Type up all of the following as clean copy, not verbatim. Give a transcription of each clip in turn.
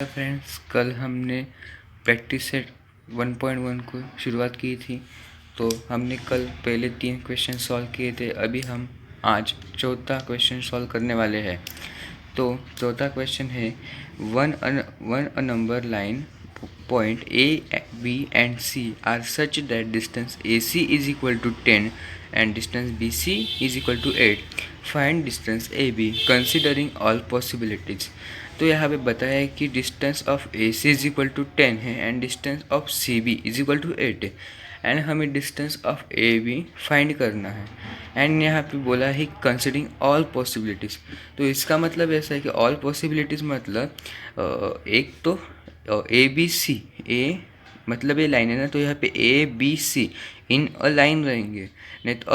Friends, कल हमने practice set 1.1 को शुरुआत की थी। तो हमने कल पहले 3 क्वेश्चन सॉल्व किए थे। अभी हम आज चौथा क्वेश्चन सॉल्व करने वाले हैं। तो चौथा क्वेश्चन है one a number line point A, B and C are such that distance AC is equal to 10 and distance BC is equal to 8. Find distance AB considering all possibilities. तो यहाँ पे बताया है कि distance of A C is equal to 10 है and distance of C B is equal to 8 है and हमें distance of A B find करना है। एंड यहाँ पे बोला है कंसिडरिंग ऑल पॉसिबिलिटीज़। तो इसका मतलब ऐसा है कि ऑल पॉसिबिलिटीज़ मतलब एक तो ए बी सी, ए मतलब ये लाइन है ना, तो यहाँ पे ए B C in a line रहेंगे। नहीं तो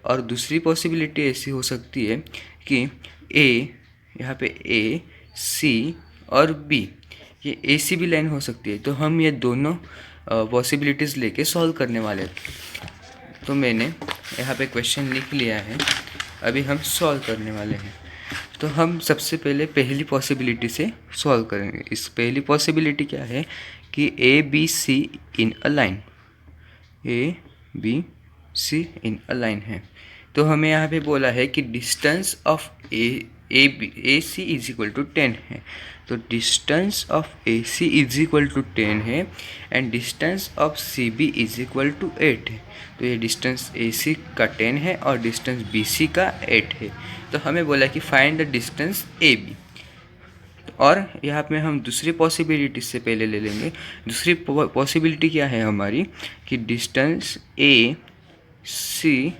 और दूसरी पॉसिबिलिटी ऐसी हो सकती है कि ए, यहाँ पे ए सी और बी, ये ए सी बी लाइन हो सकती है। तो हम ये दोनों पॉसिबिलिटीज़ लेके सॉल्व करने वाले हैं। तो मैंने यहाँ पे क्वेश्चन लिख लिया है, अभी हम सॉल्व करने वाले हैं। तो हम सबसे पहले पहली पॉसिबिलिटी से सॉल्व करेंगे। इस पहली पॉसिबिलिटी क्या है कि A B C in a line, A B C in a line है। तो हमें यहाँ पे बोला है कि distance of A C is equal to 10 है। तो distance of A C is equal to 10 है and distance of C B is equal to 8 है। तो ये डिस्टेंस ए सी का 10 है और डिस्टेंस बी सी का 8 है। तो हमें बोला कि find the distance A B. और यहाँ पे हम दूसरी पॉसिबिलिटी से पहले ले लेंगे। दूसरी पॉसिबिलिटी क्या है हमारी कि distance A C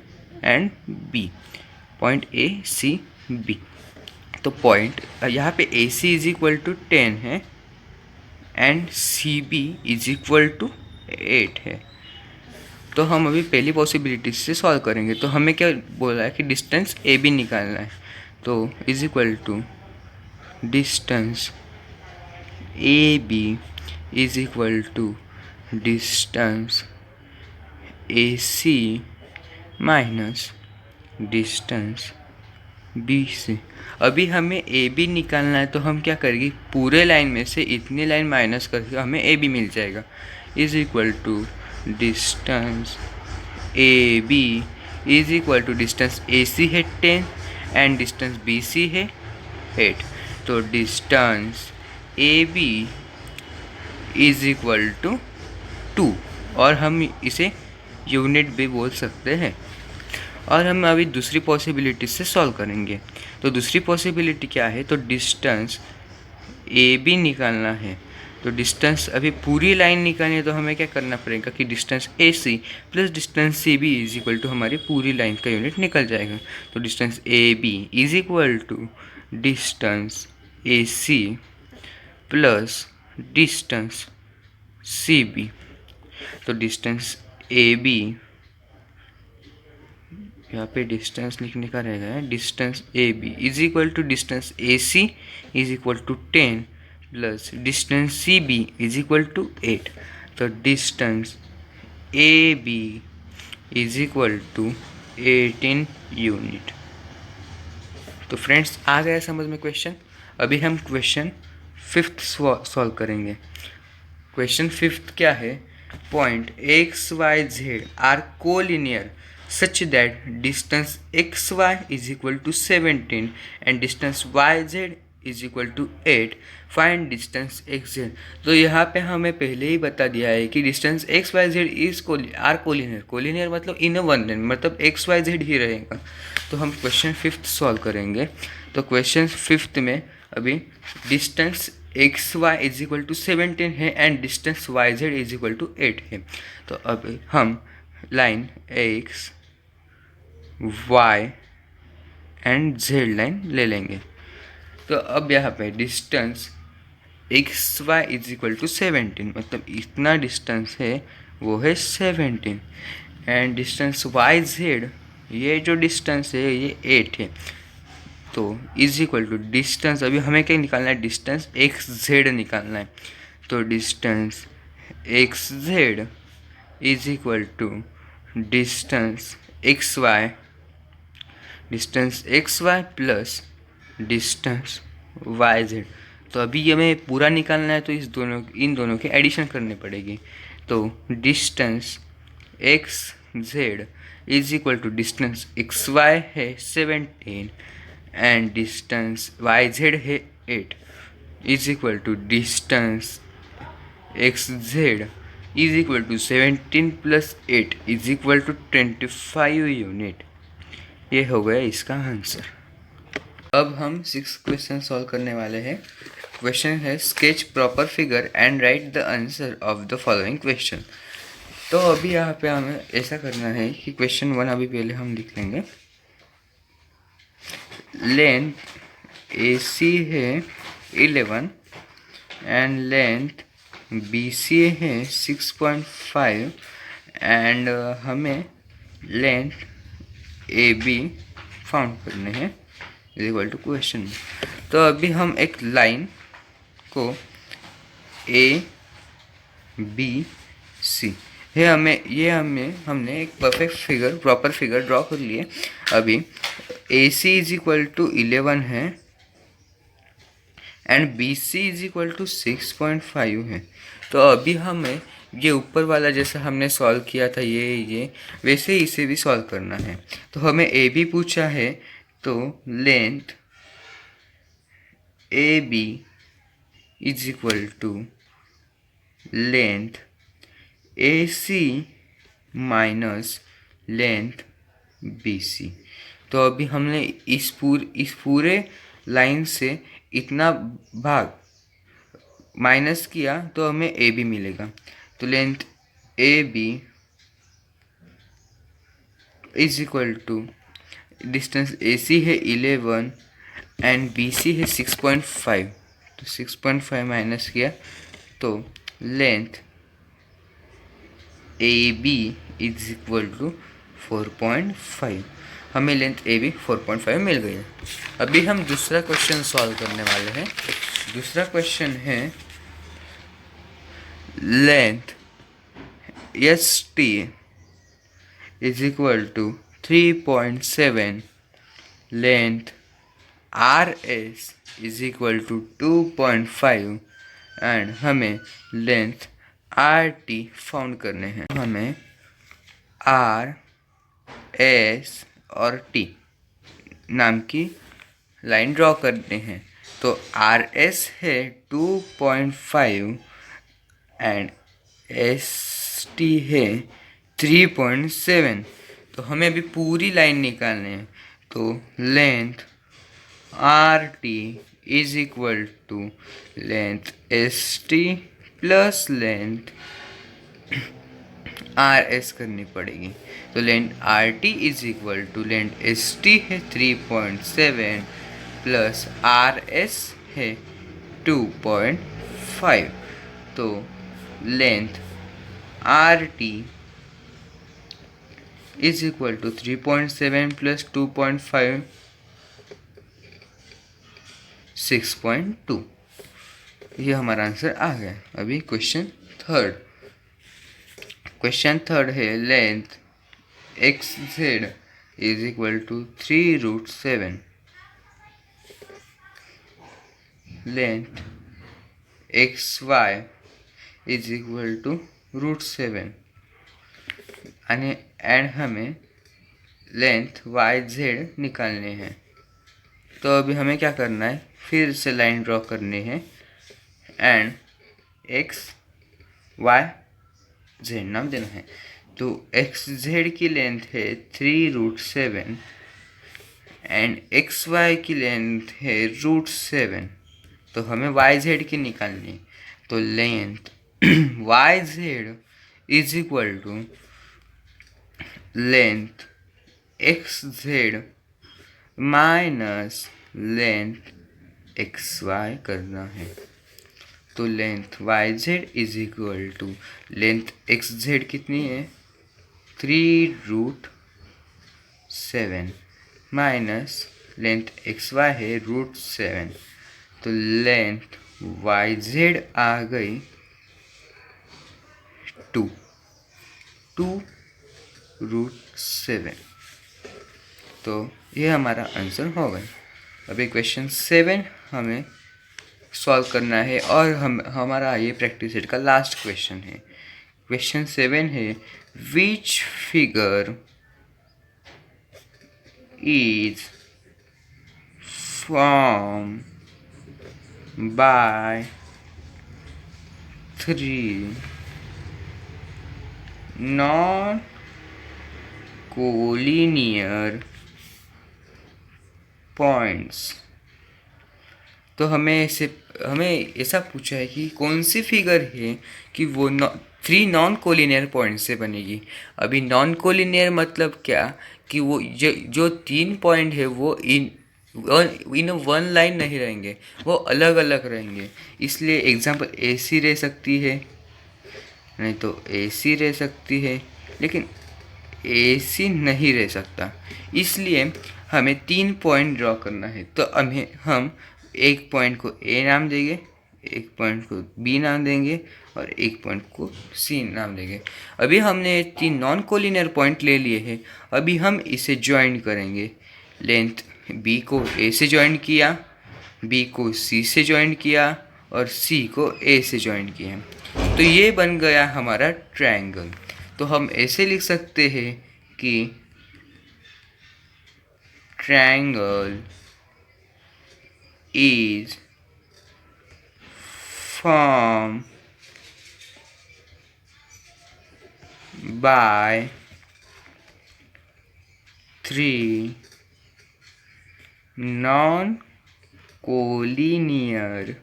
and B, point A C B. तो पॉइंट यहाँ पे A C is equal to 10 है and C B is equal to 8 है। तो हम अभी पहली पॉसिबिलिटी से सॉल्व करेंगे। तो हमें क्या बोला है कि डिस्टेंस ए बी निकालना है। तो is equal to distance A B is equal to distance A C minus distance B से। अभी हमें ए बी निकालना है, तो हम क्या करेंगे, पूरे लाइन में से इतनी लाइन माइनस करके हमें ए बी मिल जाएगा। Is equal to distance A B is equal to distance A C है 10 एंड डिस्टेंस बी सी है 8। तो distance A B is equal to 2 और हम इसे यूनिट भी बोल सकते हैं। और हम अभी दूसरी पॉसिबिलिटी से सॉल्व करेंगे। तो दूसरी पॉसिबिलिटी क्या है, तो डिस्टेंस ए बी निकालना है। तो डिस्टेंस अभी पूरी लाइन निकालनी है, तो हमें क्या करना पड़ेगा कि distance A C plus distance C B is equal to हमारी पूरी लाइन का यूनिट निकल जाएगा। तो distance A B is equal to distance A C plus distance C B. तो डिस्टेंस ए बी, यहाँ पे डिस्टेंस लिखने का रहेगा है, distance A B is equal to distance A C is equal to 10 plus distance C B is equal to 8। तो distance A B is equal to 18 unit. तो friends, आ गया समझ में क्वेश्चन। अभी हम क्वेश्चन 5th सॉल्व करेंगे। Question 5th क्या है, point X Y Z are collinear such that distance xy is equal to 17 and distance yz is equal to 8. Find distance xz। तो यहाँ पे हमें पहले ही बता दिया है कि distance X Y Z is are collinear. Collinear मतलब इन वन लाइन, मतलब एक्स वाई जेड ही रहेगा। तो हम क्वेश्चन 5th सॉल्व करेंगे। तो क्वेश्चन 5th में अभी distance X Y is equal to 17 है and distance Y Z is equal to 8 है। तो अब हम line X Y and Z line ले लेंगे। तो अब यहाँ पे distance X Y is equal to 17, मतलब इतना डिस्टेंस है वो है 17 एंड डिस्टेंस वाई जेड, ये जो डिस्टेंस है ये 8 है। तो इज इक्वल टू डिस्टेंस, अभी हमें क्या निकालना है, डिस्टेंस एक्स जेड निकालना है। तो distance X Z is equal to distance X Y, distance X Y plus distance Y Z. तो अभी ये हमें पूरा निकालना है, तो इन दोनों के एडिशन करने पड़ेगी। तो distance X Z is equal to distance X Y है 17 एंड डिस्टेंस वाई जेड है 8 is equal to distance X Z is equal to 17 plus 8 is equal to 25 unit. ये हो गया इसका आंसर। अब हम 6 क्वेश्चन सॉल्व करने वाले हैं। क्वेश्चन है sketch proper figure and right the answer of the following question. तो अभी यहाँ पे हमें ऐसा करना है कि क्वेश्चन 1 अभी पहले हम लिख लेंगे। लेंथ AC है 11 एंड लेंथ BC है 6.5 एंड हमें लेंथ AB फाउंड करने हैं इज इक्वल टू क्वेश्चन। तो अभी हम एक लाइन को ABC है हमने एक प्रॉपर फिगर ड्रॉ कर लिए। अभी AC इज इक्वल टू 11 है and BC is equal to 6.5 है। तो अभी हमें ये ऊपर वाला जैसा हमने सॉल्व किया था ये वैसे ही इसे भी सॉल्व करना है। तो हमें AB पूछा है, तो length AB is equal to length AC minus length BC। तो अभी हमने इस पूरे लाइन से इतना भाग माइनस किया तो हमें AB मिलेगा। तो length AB is equal to distance AC है 11 एंड BC है 6.5। तो 6.5 माइनस किया तो length AB is equal to 4.5। हमें लेंथ AB 4.5 मिल गई है। अभी हम दूसरा क्वेश्चन सॉल्व करने वाले हैं। दूसरा क्वेश्चन है length ST is equal to 3.7, length RS is equal to 2.5 and हमें लेंथ RT फाउंड करने हैं। हमें R, S और T नाम की लाइन ड्रॉ करते हैं। तो RS है 2.5 एंड ST है 3.7। तो हमें अभी पूरी लाइन निकालनी है। तो length RT is equal to length ST plus length RS करनी पड़ेगी। तो length RT is equal to length ST है 3.7 प्लस RS है 2.5। तो length RT is equal to 3.7 plus 2.5 6.2। ये हमारा आंसर आ गया। अभी क्वेश्चन थर्ड है length XZ is equal to 3√7, length XY is equal to √7 and हमें लेंथ YZ निकालने हैं। तो अभी हमें क्या करना है, फिर से लाइन ड्रॉ करनी है एंड XYZ नाम देना है। तो XZ की लेंथ है 3√7 एंड XY की लेंथ है √7। तो हमें YZ की निकालनी है। तो length YZ is equal to length XZ minus length XY करना है। तो length YZ is equal to length XZ कितनी है 3√7 माइनस लेंथ XY है √7। तो लेंथ YZ आ गई 2√7। तो ये हमारा आंसर हो गया। अभी क्वेश्चन 7 हमें सॉल्व करना है और हमारा ये प्रैक्टिस सेट का लास्ट क्वेश्चन है। क्वेश्चन 7 है, which figure is form by 3 non collinear points. तो हमें ऐसा पूछा है कि कौन सी फिगर है कि वो 3 नॉन कोलिनियर पॉइंट से बनेगी। अभी नॉन कोलिनियर मतलब क्या कि वो जो 3 पॉइंट है वो इन वन लाइन नहीं रहेंगे, वो अलग अलग रहेंगे। इसलिए एग्जांपल AC रह सकती है, नहीं तो AC रह सकती है, लेकिन AC नहीं रह सकता। इसलिए हमें 3 पॉइंट ड्रॉ करना है। तो हम एक पॉइंट को A नाम देंगे, एक पॉइंट को B नाम देंगे और एक पॉइंट को C नाम देंगे। अभी हमने 3 नॉन कोलिनियर पॉइंट ले लिए हैं। अभी हम इसे ज्वाइन करेंगे। लेंथ B को A से ज्वाइन किया, B को C से ज्वाइन किया और C को A से ज्वाइन किया। तो ये बन गया हमारा ट्रायंगल। तो हम ऐसे लिख सकते हैं कि triangle is formed by 3 non-collinear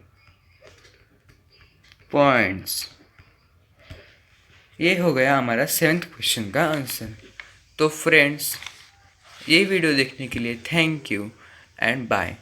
points। ये हो गया हमारा 7th क्वेश्चन का आंसर। तो फ्रेंड्स, ये वीडियो देखने के लिए थैंक यू एंड बाय।